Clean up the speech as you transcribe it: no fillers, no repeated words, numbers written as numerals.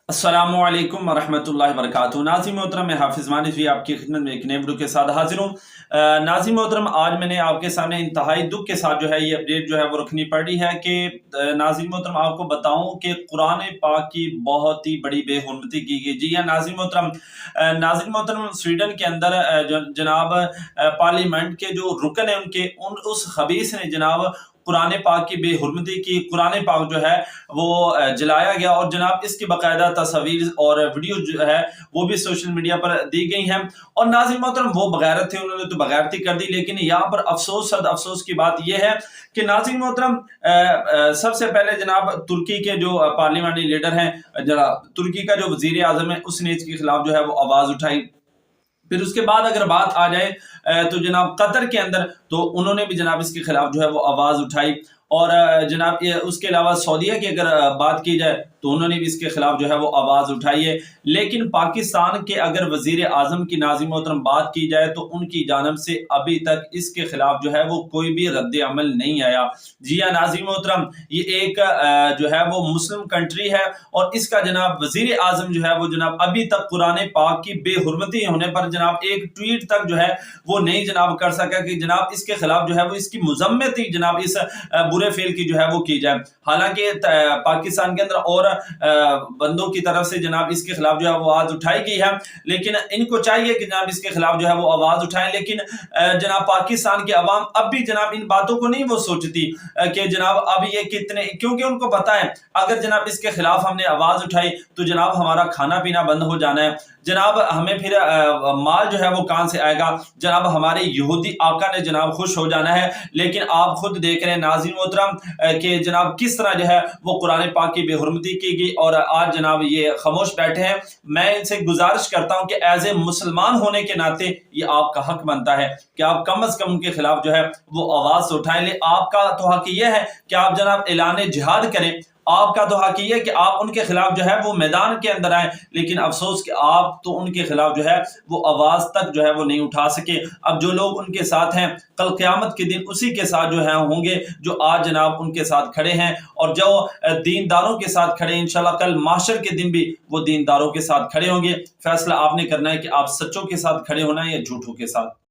अस्सलामु अलैकुम वरहमतुल्लाहि वबरकातुहू। नाज़रीन मोहतरम, मैं हाफिज़ मानिस भी आपकी खिदमत में एक नए वीडियो के साथ हाजिर हूँ। नाज़रीन मोहतरम, आज मैंने आपके सामने इंतहाई दुख के साथ जो है ये अपडेट जो है वो रखनी पड़ी है कि नाज़रीन मोहतरम आपको बताऊँ कि कुरान पाक की बहुत ही बड़ी बेहुरमती की गई। जी हाँ नाज़रीन मोहतरम, स्वीडन के अंदर जनाब पार्लियामेंट के जो रुकन है उनके उस खबीस ने जनाब कुरान पाक की बेहुरमती की, कुरान पाक जो है वो जलाया गया और जनाब इसकी बाकायदा तस्वीर और वीडियो जो है वो भी सोशल मीडिया पर दी गई हैं। और नाज़रीन मोहतरम, वो बगैरत थे, उन्होंने तो बगैरती कर दी, लेकिन यहाँ पर अफसोस सद अफसोस की बात यह है कि नाज़रीन मोहतरम सबसे पहले जनाब तुर्की के जो पार्लियामानी लीडर हैं, जनाब तुर्की का जो वजीर आजम है, उसने इसके खिलाफ जो है वो आवाज उठाई। फिर उसके बाद अगर बात आ जाए तो जनाब कतर के अंदर, तो उन्होंने भी जनाब इसके खिलाफ जो है वो आवाज उठाई। और जनाब उसके अलावा सऊदीया की अगर बात की जाए तो उन्होंने भी इसके खिलाफ जो है वो आवाज उठाई है। लेकिन पाकिस्तान के अगर वजीर आजम की नाज़रीन मोहतरम बात की जाए तो उनकी जानब से अभी तक इसके खिलाफ जो है वो कोई भी रद्द अमल नहीं आया। जी हाँ नाज़रीन मोहतरम, ये एक जो है वो मुस्लिम कंट्री है और इसका जनाब वजीर आजम जो है वो जनाब अभी तक कुरान पाक की बेहुरमती होने पर जनाब एक ट्वीट तक जो है वो नहीं जनाब कर सका कि जनाब इसके खिलाफ जो है वो इसकी मुजम्मत ही जनाब इस बुरे फेल की जो है वो की जाए। हालांकि पाकिस्तान के अंदर और बंदों की तरफ से जनाब इसके खिलाफ जो है वो आवाज उठाई गई है, लेकिन इनको चाहिए कि जनाब इसके खिलाफ जो है वो आवाज उठाएं। लेकिन जनाब पाकिस्तान की अवाम अब भी जनाब इन बातों को नहीं वो सोचती कि जनाब अब ये कितने, क्योंकि उनको पता है अगर जनाब इसके खिलाफ हमने आवाज उठाई तो जनाब हमारा खाना पीना बंद हो जाना है, जनाब हमें फिर माल जो है वो कहां से आएगा, जनाब हमारे यहूदी आका ने जनाब खुश हो जाना है। लेकिन आप खुद देख रहे हैं नाज़रीन मोहतरम कि जनाब किस तरह जो है वो कुरान पाक की बेहुरमती की गई और आज जनाब ये खामोश बैठे हैं। मैं इनसे गुजारिश करता हूं कि एज ए मुसलमान होने के नाते ये आपका हक बनता है कि आप कम अज कम उनके खिलाफ जो है वो आवाज उठाएं। ले आपका तो हक ये है कि आप जनाब ऐलान जिहाद करें, आपका तो हक ये है कि आप उनके खिलाफ जो है वो मैदान के अंदर आए। लेकिन अफसोस कि आप तो उनके खिलाफ जो है वो आवाज तक जो है वो नहीं उठा सके। अब जो लोग उनके साथ हैं कल क़यामत के दिन उसी के साथ जो है होंगे जो आज जनाब उनके साथ खड़े हैं, और जो दीनदारों के साथ खड़े इंशाल्लाह कल माशर के दिन भी वो दीनदारों के साथ खड़े होंगे। फैसला आपने करना है कि आप सच्चों के साथ खड़े होना है या झूठों के साथ।